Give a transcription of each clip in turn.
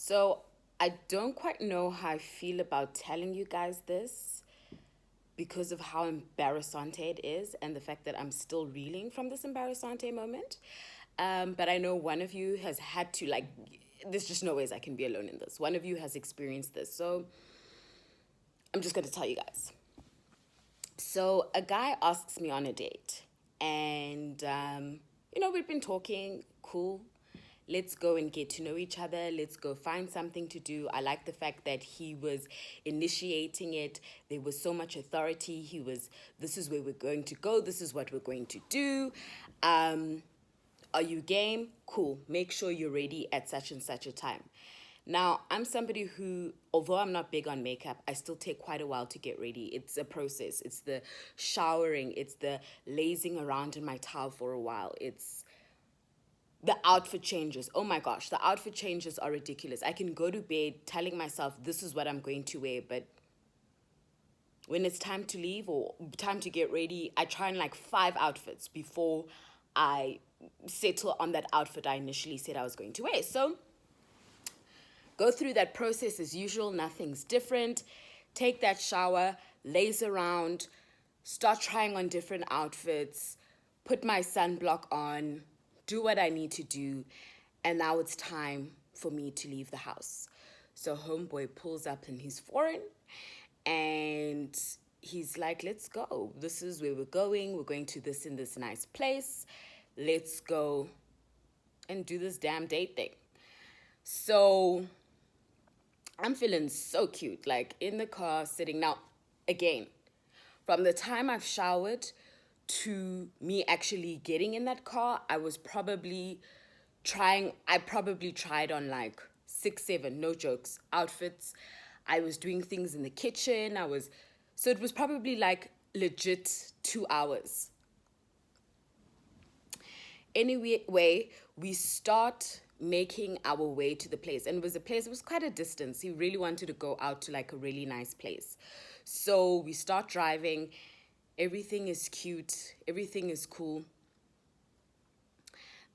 So I don't quite know how I feel about telling you guys this because of how embarrassante it is and the fact that I'm still reeling from this embarrassante moment. But I know one of you has had to, like, there's just no ways I can be alone in this. One of you has experienced this. So I'm just going to tell you guys. So a guy asks me on a date, and we've been talking, cool. Let's go and get to know each other. Let's go find something to do. I like the fact that he was initiating it. There was so much authority. This is where we're going to go. This is what we're going to do. Are you game? Cool. Make sure you're ready at such and such a time. Now, I'm somebody who, although I'm not big on makeup, I still take quite a while to get ready. It's a process. It's the showering. It's the lazing around in my towel for a while. It's the outfit changes. Oh my gosh, the outfit changes are ridiculous. I can go to bed telling myself this is what I'm going to wear, but when it's time to leave or time to get ready, I try and like 5 outfits before I settle on that outfit I initially said I was going to wear. So go through that process as usual, nothing's different. Take that shower, laze around, start trying on different outfits, put my sunblock on, do what I need to do, and now it's time for me to leave the house. So homeboy pulls up in his foreign and he's like, let's go. This is where we're going. We're going to this in this nice place. Let's go and do this damn date thing. So I'm feeling so cute, like in the car, sitting. Now, again, from the time I've showered to me actually getting in that car, I probably tried on like 6, 7, no jokes, outfits. I was doing things in the kitchen. So it was probably like legit 2 hours. Anyway, we start making our way to the place. And it was quite a distance. He really wanted to go out to like a really nice place. So we start driving. Everything is cute. Everything is cool.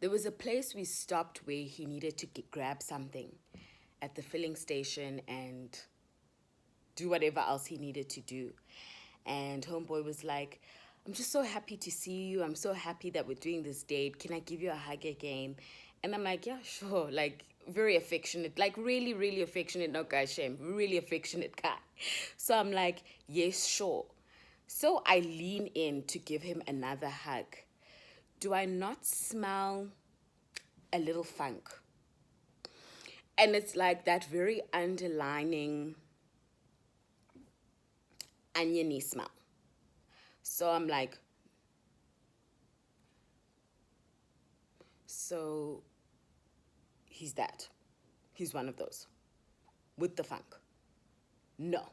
There was a place we stopped where he needed to grab something at the filling station and do whatever else he needed to do. And homeboy was like, I'm just so happy to see you. I'm so happy that we're doing this date. Can I give you a hug again? And I'm like, yeah, sure. Like, very affectionate, like really, really affectionate. No guy shame, really affectionate guy. So I'm like, yes, sure. So I lean in to give him another hug. Do I not smell a little funk? And it's like that very underlining oniony smell. So I'm like, so he's that. He's one of those with the funk. No,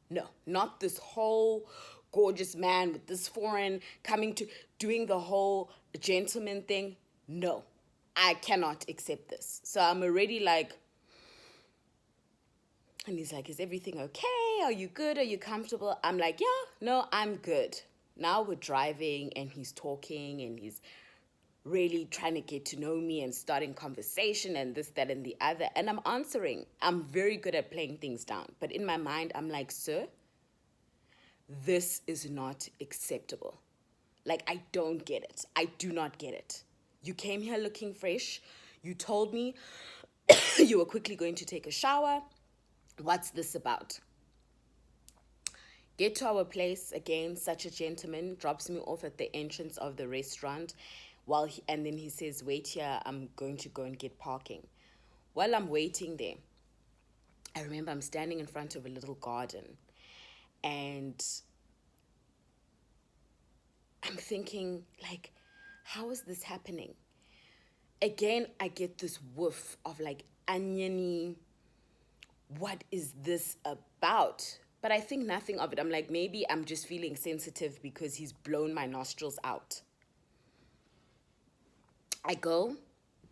no, not this whole gorgeous man with this foreign coming to doing the whole gentleman thing. No, I cannot accept this. So I'm already like, and he's like, is everything okay? Are you good? Are you comfortable? I'm like, yeah, no, I'm good. Now we're driving and he's talking and he's really trying to get to know me and starting conversation and this, that, and the other. And I'm answering. I'm very good at playing things down. But in my mind, I'm like, sir, this is not acceptable. Like, I don't get it. I do not get it. You came here looking fresh. You told me you were quickly going to take a shower. What's this about? Get to our place again. Such a gentleman drops me off at the entrance of the restaurant, and then he says, "Wait here. I'm going to go and get parking." While I'm waiting there, I remember I'm standing in front of a little garden, and I'm thinking, like, how is this happening? Again, I get this whiff of like oniony. What is this about? But I think nothing of it. I'm like, maybe I'm just feeling sensitive because he's blown my nostrils out. I go,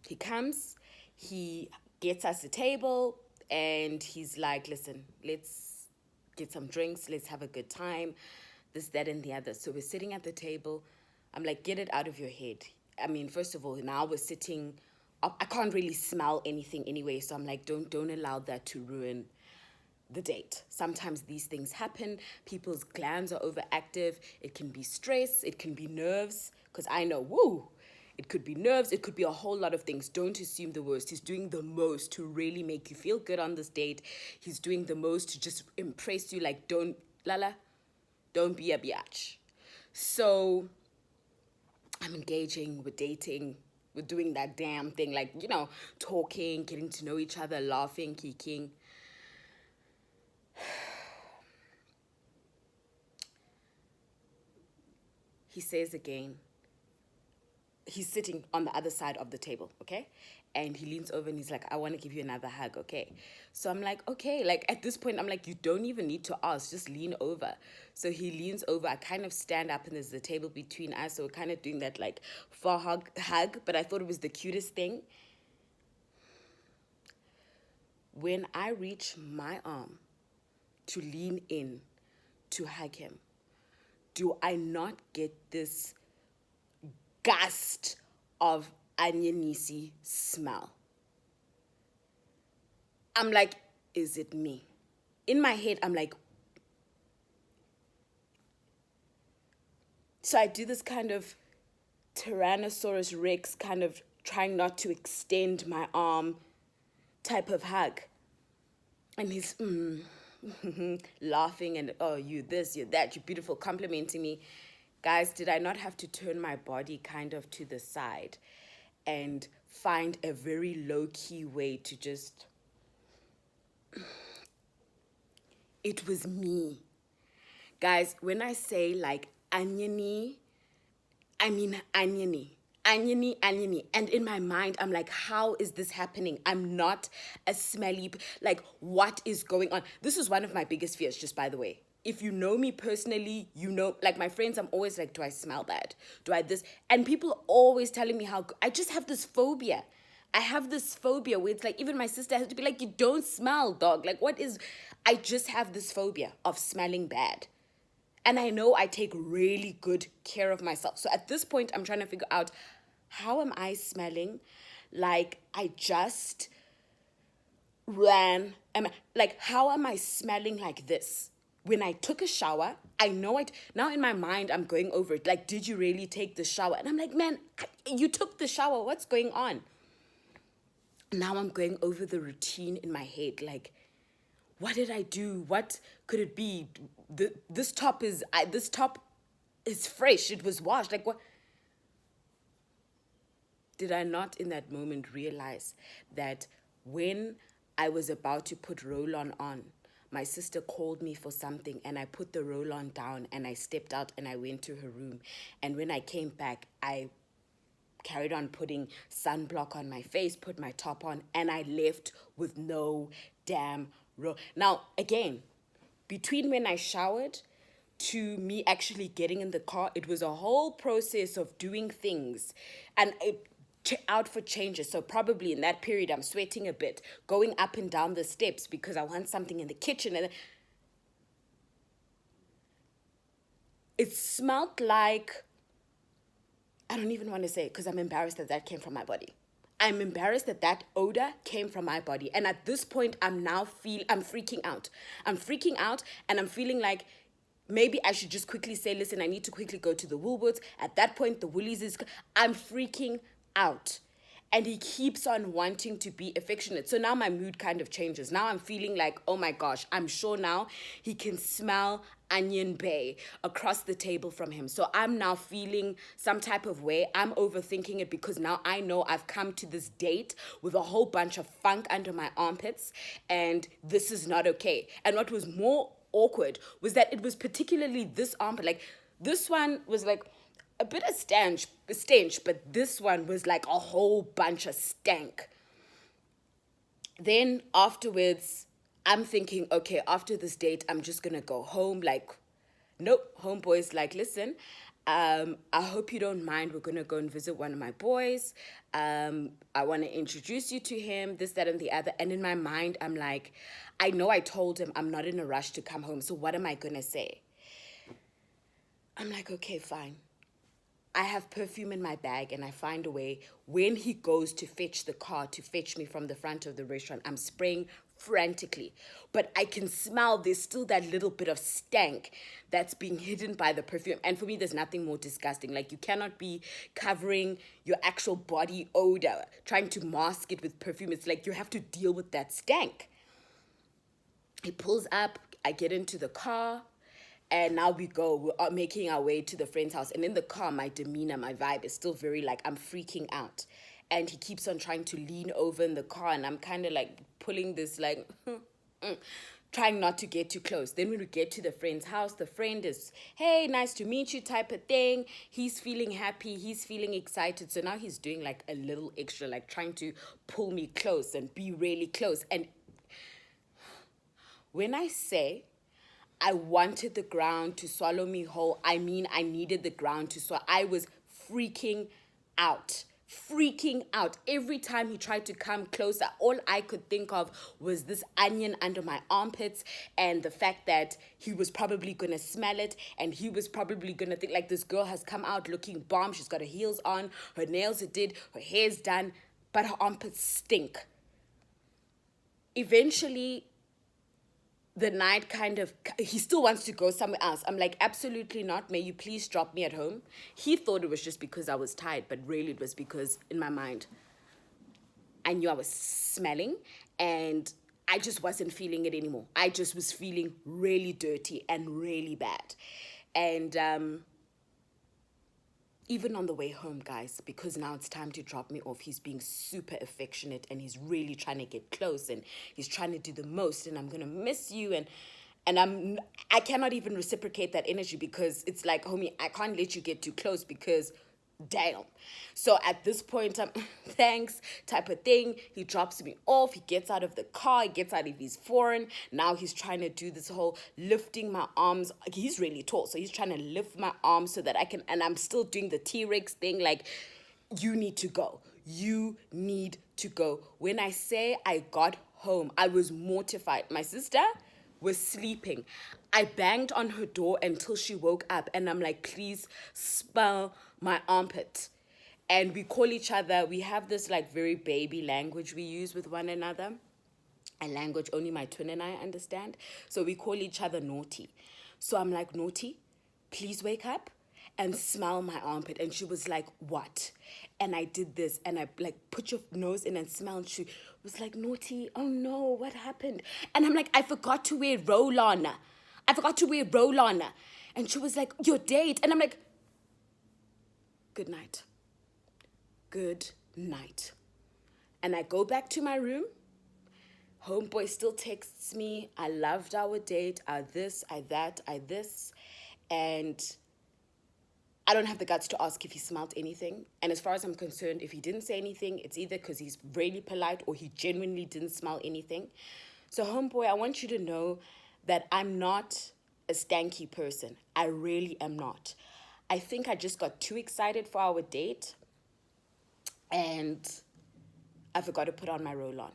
he comes, he gets us a table, and he's like, listen, let's get some drinks, let's have a good time, this, that, and the other. So we're sitting at the table. I'm like, get it out of your head. I mean, first of all, now we're sitting I can't really smell anything anyway. So I'm like, don't allow that to ruin the date. Sometimes these things happen. People's glands are overactive. It can be stress. It can be nerves. Because I know, woo, it could be nerves. It could be a whole lot of things. Don't assume the worst. He's doing the most to really make you feel good on this date. He's doing the most to just impress you. Like, don't, Lala, don't be a biatch. So I'm engaging, we're dating, we're doing that damn thing, like, talking, getting to know each other, laughing, kicking. He says again, he's sitting on the other side of the table, okay? And he leans over and he's like, I want to give you another hug, okay? So I'm like, okay. Like, at this point, I'm like, you don't even need to ask, just lean over. So he leans over. I kind of stand up and there's the table between us. So we're kind of doing that, like, far hug. But I thought it was the cutest thing. When I reach my arm to lean in to hug him, do I not get this gust of anyanisi smell? I'm like, is it me? In my head, I'm like, so I do this kind of Tyrannosaurus Rex kind of trying not to extend my arm type of hug. And he's laughing and, oh, you this, you that, you beautiful, complimenting me. Guys, did I not have to turn my body kind of to the side and find a very low-key way to just... It was me. Guys, when I say like oniony, I mean oniony. Oniony. And in my mind, I'm like, how is this happening? I'm not a smelly... Like, what is going on? This is one of my biggest fears, just by the way. If you know me personally, you know, like my friends, I'm always like, do I smell bad? Do I this? And people are always telling me how... I just have this phobia. I have this phobia where it's like, even my sister has to be like, you don't smell, dog. Like, what is... I just have this phobia of smelling bad. And I know I take really good care of myself. So at this point, I'm trying to figure out, how am I smelling like I just ran? Like, how am I smelling like this? When I took a shower, I know it. Now in my mind, I'm going over it. Like, did you really take the shower? And I'm like, man, you took the shower. What's going on? Now I'm going over the routine in my head. Like, what did I do? What could it be? This top is fresh. It was washed. Like, what? Did I not in that moment realize that when I was about to put roll-on on, my sister called me for something and I put the roll-on down and I stepped out and I went to her room. And when I came back, I carried on putting sunblock on my face, put my top on, and I left with no damn roll. Now, again, between when I showered to me actually getting in the car, it was a whole process of doing things and out for changes. So probably in that period, I'm sweating a bit, going up and down the steps because I want something in the kitchen. And it smelled like, I don't even want to say it because I'm embarrassed that that came from my body. I'm embarrassed that that odor came from my body. And at this point, I'm freaking out. I'm freaking out and I'm feeling like maybe I should just quickly say, listen, I need to quickly go to the Woolworths. At that point, the Woolies I'm freaking out. And he keeps on wanting to be affectionate. So now my mood kind of changes. Now I'm feeling like, oh my gosh, I'm sure now he can smell Onion Bay across the table from him. So I'm now feeling some type of way. I'm overthinking it because now I know I've come to this date with a whole bunch of funk under my armpits and this is not okay. And what was more awkward was that it was particularly this armpit. Like, this one was like a bit of stench, but this one was like a whole bunch of stank. Then afterwards, I'm thinking, okay, after this date, I'm just gonna go home. Like, nope, homeboy's like, listen, I hope you don't mind. We're gonna go and visit one of my boys. I wanna introduce you to him, this, that, and the other. And in my mind, I'm like, I know I told him I'm not in a rush to come home, so what am I gonna say? I'm like, okay, fine. I have perfume in my bag, and I find a way. When he goes to fetch the car to fetch me from the front of the restaurant, I'm spraying frantically. But I can smell there's still that little bit of stank that's being hidden by the perfume. And for me, there's nothing more disgusting. Like, you cannot be covering your actual body odor, trying to mask it with perfume. It's like you have to deal with that stank. He pulls up, I get into the car, and now we're making our way to the friend's house. And in the car, my demeanor, my vibe is still very like, I'm freaking out. And he keeps on trying to lean over in the car, and I'm kind of like pulling this, like, trying not to get too close. Then when we get to the friend's house, the friend is, hey, nice to meet you type of thing. He's feeling happy. He's feeling excited. So now he's doing like a little extra, like trying to pull me close and be really close. And when I say I wanted the ground to swallow me whole, I mean I needed the ground to swallow. I was freaking out. Freaking out. Every time he tried to come closer, all I could think of was this onion under my armpits, and the fact that he was probably going to smell it, and he was probably going to think like, this girl has come out looking bomb. She's got her heels on, her nails are did, her hair's done, but her armpits stink. Eventually, the night he still wants to go somewhere else. I'm like, absolutely not. May you please drop me at home? He thought it was just because I was tired, but really it was because in my mind, I knew I was smelling, and I just wasn't feeling it anymore. I just was feeling really dirty and really bad. And even on the way home, guys, because now it's time to drop me off, he's being super affectionate, and he's really trying to get close, and he's trying to do the most, and I'm going to miss you, and I cannot even reciprocate that energy, because it's like, homie, I can't let you get too close, because damn. So at this point, I'm thanks type of thing. He drops me off. He gets out of the car. He gets out of his foreign. Now he's trying to do this whole lifting my arms. He's really tall, so he's trying to lift my arms so that I can, and I'm still doing the T-Rex thing, like, you need to go. You need to go. When I say I got home, I was mortified. My sister was sleeping. I banged on her door until she woke up, and I'm like, please smell my armpit. And we call each other, we have this like very baby language we use with one another, a language only my twin and I understand. So we call each other naughty. So I'm like, naughty, please wake up and smell my armpit. And she was like, what? And I did this, and I like, put your nose in and smell. And she was like, naughty, oh no, what happened? And I'm like, I forgot to wear roll-on. And she was like, your date. And I'm like, good night. Good night. And I go back to my room. Homeboy still texts me, I loved our date, I this, I that, I this. And I don't have the guts to ask if he smelled anything. And as far as I'm concerned, if he didn't say anything, it's either because he's really polite or he genuinely didn't smell anything. So homeboy, I want you to know that I'm not a stanky person. I really am not. I think I just got too excited for our date, and I forgot to put on my roll-on.